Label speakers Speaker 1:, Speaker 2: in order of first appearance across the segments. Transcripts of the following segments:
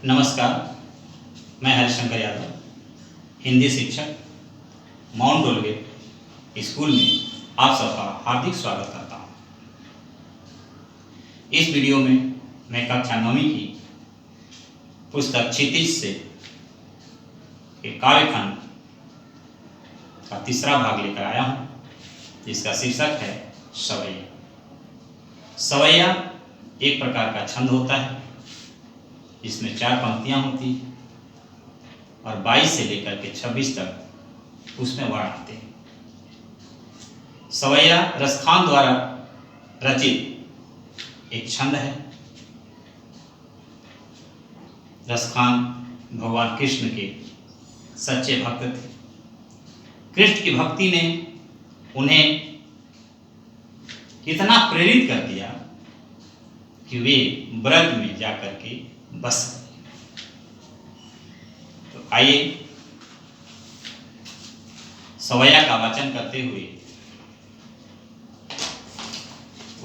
Speaker 1: नमस्कार, मैं हरिशंकर यादव, हिंदी शिक्षक, माउंट डोलगेट स्कूल में आप सबका हार्दिक स्वागत करता हूँ। इस वीडियो में मैं कक्षा 9वीं की पुस्तक क्षितिज से काव्यखंड का तीसरा भाग लेकर आया हूँ, जिसका शीर्षक है सवैया। सवैया एक प्रकार का छंद होता है, इसमें 4 पंक्तियां होती और 22 से लेकर के 26 तक उसमें वर्ण आते हैं। सवैया रसखान द्वारा रचित एक छंद है। रसखान भगवान कृष्ण के सच्चे भक्त थे। कृष्ण की भक्ति ने उन्हें इतना प्रेरित कर दिया कि वे ब्रज में जाकर के बस गए। तो आइए सवैया का वाचन करते हुए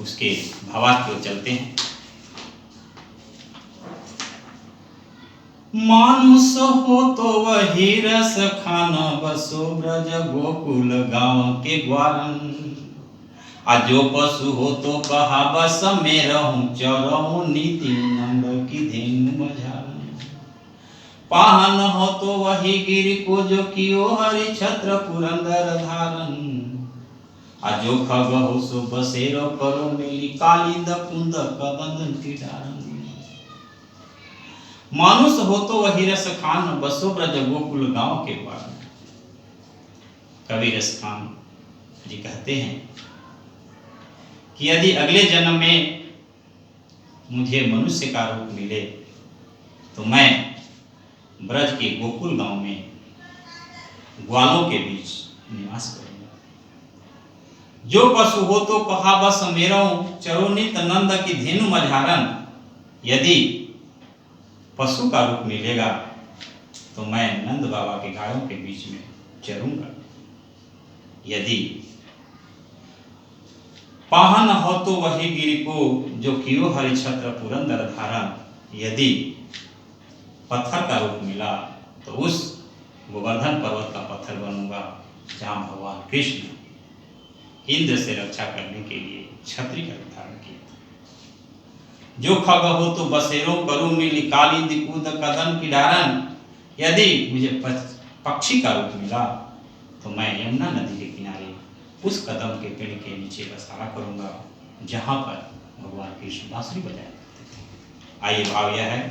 Speaker 1: उसके भावार्थ की ओर चलते हैं। मानुष हो तो वही रस खाना, बसो ब्रज गोकुल गांव के ग्वारन। जो पशु हो तो कहा बस में रहूं, चरऊं नीति नंद की धेनु मझारन। पाहन हो तो वही गिरि को जो कियो हरि छत्र पुरंदर धारन। जो खग हो सो बसेरो करो मिली, कालिंद कुंद कबंधन की डारन। मानुष हो तो वही रस खान, बसो ब्रज गोकुल गांव के ग्वारन। कवि रसखान जी कहते हैं कि यदि अगले जन्म में मुझे मनुष्य का रूप मिले तो मैं ब्रज के गोकुल गांव में ग्वालों के बीच निवास करूंगा। जो पशु हो तो कहा बस मेरा, चरोनित नंद की धेनु मझारन। यदि पशु का रूप मिलेगा तो मैं नंद बाबा के गायों के बीच में चरूंगा। यदि पाहन हो तो वही गिरि को जो कियो हरि छत्र पुरंदर धारन। यदि पत्थर का रूप मिला तो उस गोवर्धन पर्वत का पत्थर बनूंगा जहां भगवान कृष्ण इंद्र से रक्षा करने के लिए छत्री का धारण किया था। जो खग हो तो बसेरों करूं मिली, कालिंद कूद कदम की डारन। यदि मुझे पक्षी का रूप मिला तो मैं यमुना नदी के किनारे उस कदम के पेड़ के नीचे बसारा करूंगा जहां पर भगवान कृष्ण बांसुरी बजाया करते थे। आइए भाव यह है,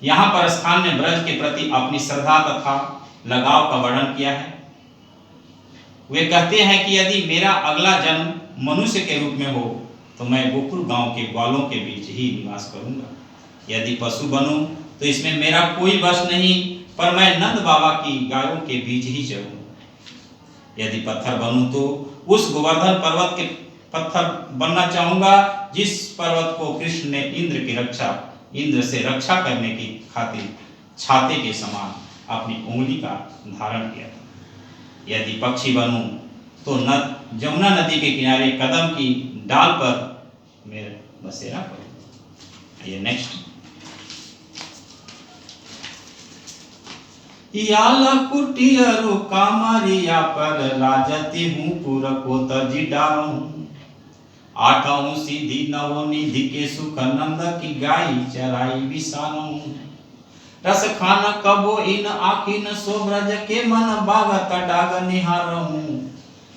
Speaker 1: यहाँ पर स्थान ने ब्रज के प्रति अपनी श्रद्धा तथा लगाव का वर्णन किया है। वे कहते हैं कि यदि मेरा अगला जन्म मनुष्य के रूप में हो तो मैं गोकुल गांव के ग्वालों के बीच ही निवास करूंगा। यदि पशु बनूं तो इसमें मेरा कोई बस नहीं, पर मैं नंद बाबा की गायों के बीच ही चरूंगा। यदि पत्थर बनूं तो उस गोवर्धन पर्वत के पत्थर बनना चाहूंगा जिस पर्वत को कृष्ण ने इंद्र से रक्षा करने की खातिर छाते के समान अपनी उंगली का धारण किया था। यदि पक्षी बनूं तो जमुना नदी के किनारे कदम की डाल पर मैं बसेरा करूं। ये नेक्स्ट। याला कुटियरु कामरिया पर, राजती हूँ पुर को तजी डारूं। आठों सीधी नवो निधि के सुख, नंद की गाई चराई विसारूं। रस खान कबो इन आखिन सो ब्रज के, मन बागत डाग निहारूं।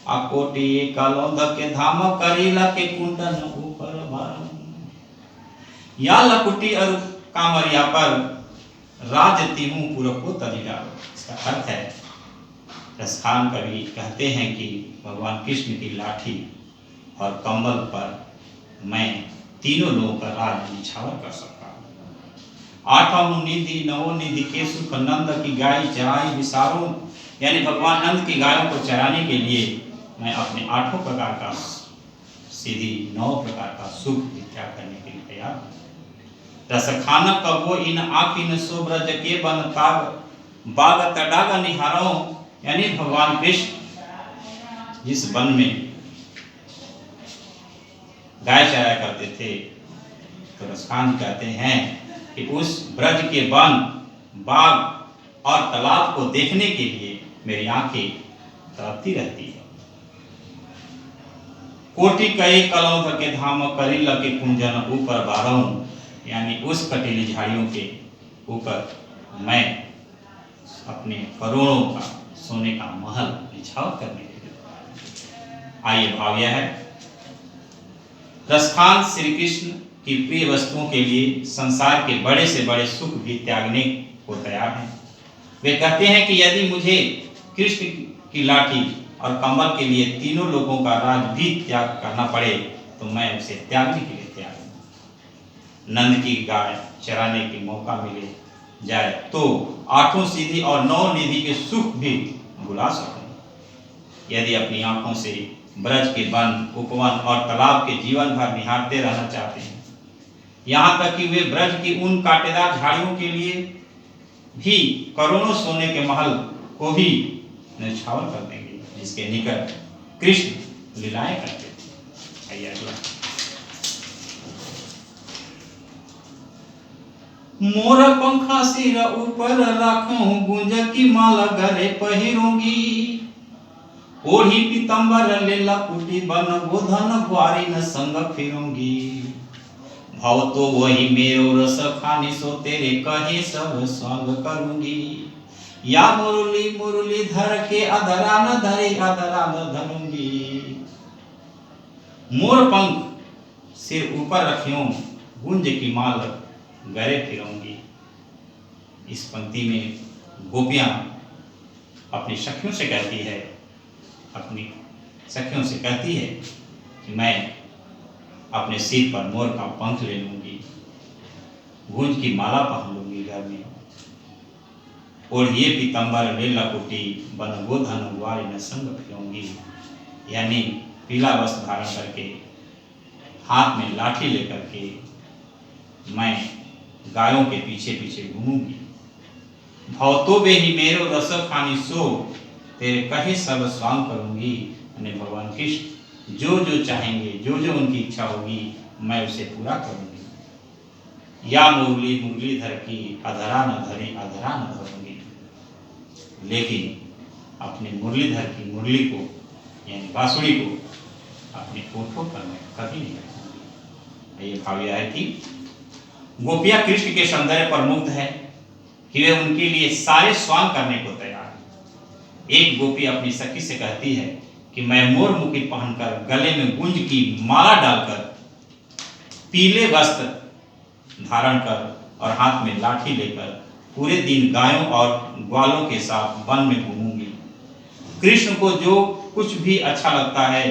Speaker 1: आकोटी कलोंद के धाम, करीला के कुंडन ऊपर बारूं। याला कुटियरु कामरिया पर, राजती हूँ पुर को तजी डारूं। इसका अर्थ है, रसखान कवि कहते हैं कि भगवान कृष्ण की लाठी और कंबल पर मैं तीनों लोगों का राज निछावर कर सकता हूँ। आठों निधि नवो निधि के सुख, नंद की गाय चराई विसारूं। यानी भगवान नंद की गायों को चराने के लिए मैं अपने 8 प्रकार का सीधी 9 प्रकार का सुख त्याग करने के लिए तैयार हूँ। रसखान कबो इन आखिन सो ब्रज के, बन ताग बाग तडाग निहारो। यानी भगवान कृष्ण जिस वन में गाय चराया करते थे तो रसखान कहते हैं कि उस ब्रज के वन, बाग और तालाब को देखने के लिए मेरी आंखें तड़पती रहती है। कोटि कई कलौं के धाम करी लगे कुंजन ऊपर बारहूं, यानी उस कटीली झाड़ियों के ऊपर मैं अपने करोड़ों का सोने का महल निछावर करने के लिए। आइए भाव यह है, रसखान श्री कृष्ण की प्रिय वस्तुओं के लिए संसार के बड़े से बड़े सुख भी त्यागने को तैयार हैं। वे कहते हैं कि यदि मुझे कृष्ण की लाठी और कमल के लिए तीनों लोगों का राज भी त्याग करना पड़े तो मैं उसे त्यागने के लिए तैयार हूं। नंद की गाय चराने की मौका मिले जाए तो आठों सीधी और नौ निधि के सुख भी भुला सकूं। यदि अपनी आंखों से ब्रज के वन, उपवन और तालाब के जीवन भर निहारते रहना चाहते हैं, यहाँ तक कि वे ब्रज की उन कांटेदार झाड़ियों के लिए भी करोड़ों सोने के महल को भी न्यौछावर कर देंगे जिसके निकट कृष्ण लीलाएं करते थे। आइए अगला। मोर पंखा सिर ऊपर राखूं, गुंज की माला गले पहिरूंगी, ओढ़ी पीतंबर लेला कुटी बन गोधन ग्वारी न संग फिरूंगी। भाव तो वही मेरो रस खानी सो तेरे कहे सब संग करूंगी। या मुरली मुरली धर के अधरा न धरे अधरा न धरूंगी। मोर पंख सिर ऊपर रखियों, गुंज की माल गले फिरूंगी। इस पंक्ति में गोपियां अपनी सखियों से कहती है, अपनी सखियों से कहती है कि मैं अपने सिर पर मोर का पंख ले लूंगी, गुंज की माला पहन लूंगी घर में, और ये पीतंबर ले लकुटी बन गोधन ग्वारी न संग फिरूंगी, यानी पीला वस्त्र धारण करके हाथ में लाठी लेकर के मैं गायों के पीछे पीछे घूमूंगी। भाव तो वे ही मेरो रस खानी सो तेरे कहे सब स्वांग करूंगी। यानी भगवान कृष्ण जो जो चाहेंगे, जो जो उनकी इच्छा होगी, मैं उसे पूरा करूंगी। या मुरली मुरली धर की अधरा न धरी अधरा न धरूंगी, लेकिन अपने मुरलीधर की मुरली को यानी बांसुरी को अपने होठों पर मैं कभी नहीं रखूंगी। ये भाव यह है कि गोपियां कृष्ण के सौंदर्य पर मुग्ध है कि वे उनके लिए सारे स्वांग करने को तैयार है। एक गोपी अपनी सखी से कहती है कि मैं मोर मुकुट पहनकर, गले में गुंज की माला डालकर, पीले वस्त्र धारण कर और हाथ में लाठी लेकर पूरे दिन गायों और ग्वालों के साथ वन में घूमूंगी। कृष्ण को जो कुछ भी अच्छा लगता है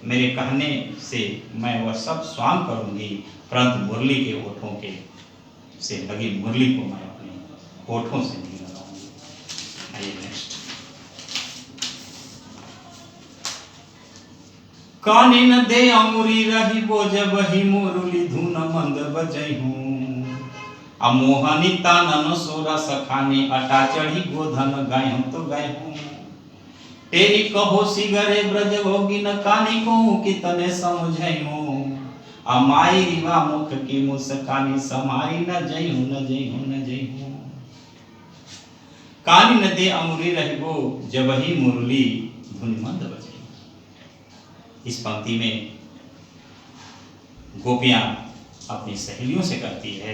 Speaker 1: मेरे कहने से मैं वह सब स्वांग करूंगी, परंतु मुरली के होठों के से लगी मुरली को मैं अपने होठों से नहीं लगाऊंगी। आइए नेक्स्ट। कानी न दे अंगुरी रही बोझ बही मुरली धुन मंद बजहूं, अमोहनी तानन सोरा सखानी अटा चढ़ी गोधन गायहूं तो गायहूं। तेरी कहो सिगरे ब्रज होगी न कानी को कितने समझायूं, अमाई रिवा मुख की मुस्कानी समारी न जयहूं न जयहूं न जयहूं। कानी न दे अंगुरी रहिबो जब ही मुरली धुन मंद बजे। इस पंक्ति में गोपियां अपनी सहेलियों से कहती है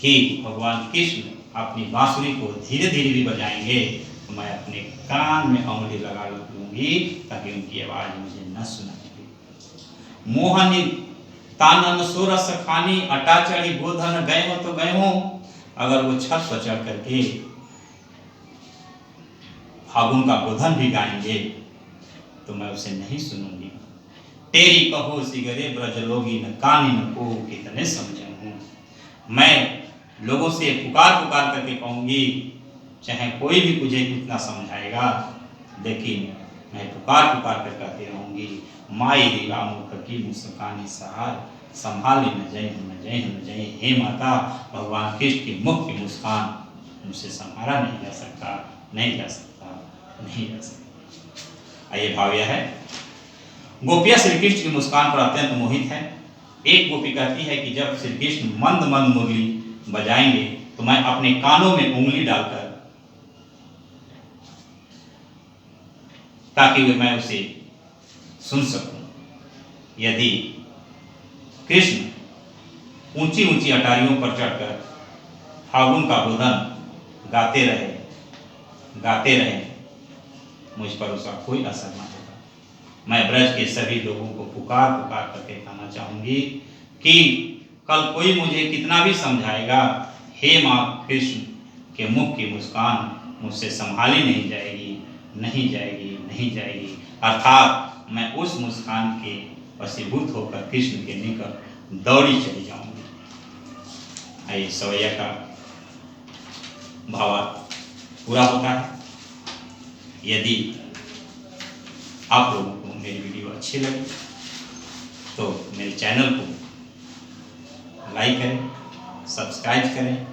Speaker 1: कि भगवान कृष्ण अपनी बांसुरी को धीरे धीरे भी बजाएंगे तो मैं अपने कान में उंगली लगा लूंगी ताकि उनकी आवाज मुझे न सुनाई। मोहनी तानन सोरस खानी अटा चढ़ी गोधन गए हो तो गए हो, अगर वो छत पर चढ़ करके फागुन का गोधन भी गाएंगे तो मैं उसे नहीं सुनूंगी। तेरी कहो सिगरे ब्रज लोगी न कानी न को कितने समझाऊं। मैं लोगों से पुकार पुकार करके कहूंगी, चाहे कोई भी मुझे कितना समझाएगा, लेकिन मैं पुकार पुकार कर कहती रहूंगी, माई रीवा मुख की मुस्कानी सहार संभाले न जय न जय न जय। हे माता, भगवान कृष्ण की मुख की मुस्कान मुझसे संभाला नहीं जा सकता, नहीं जा सकता, नहीं जा सकता। आइए भाव यह है, गोपियां श्री कृष्ण की मुस्कान पर अत्यंत मोहित है। एक गोपी कहती है कि जब श्री कृष्ण मंद मंद मुरली बजाएंगे तो मैं अपने कानों में उंगली डालकर, ताकि मैं उसे सुन सकूं। यदि कृष्ण ऊंची ऊंची अटारियों पर चढ़कर फागुन का गोधन गाते रहे, मुझ पर उसका कोई असर न होगा। मैं ब्रज के सभी लोगों को पुकार पुकार करके कहना चाहूंगी कि कल कोई मुझे कितना भी समझाएगा, हे माँ कृष्ण के मुख की मुस्कान मुझसे संभाली नहीं जाएगी, नहीं जाएगी, नहीं जाएगी। अर्थात मैं उस मुस्कान के वशीभूत होकर कृष्ण के निकट दौड़ी चली जाऊंगी। आइए सवैया का भावार्थ पूरा होता है। यदि आप लोगों को मेरी वीडियो अच्छी लगे तो मेरे चैनल को लाइक करें, सब्सक्राइब करें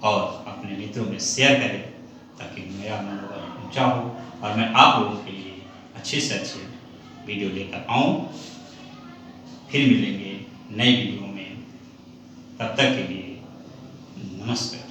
Speaker 1: और अपने मित्रों में शेयर करें, ताकि मेरा मनोबल ऊंचा हो और मैं आप लोगों के लिए अच्छे से अच्छे वीडियो लेकर आऊँ। फिर मिलेंगे नई वीडियो में, तब तक के लिए नमस्कार।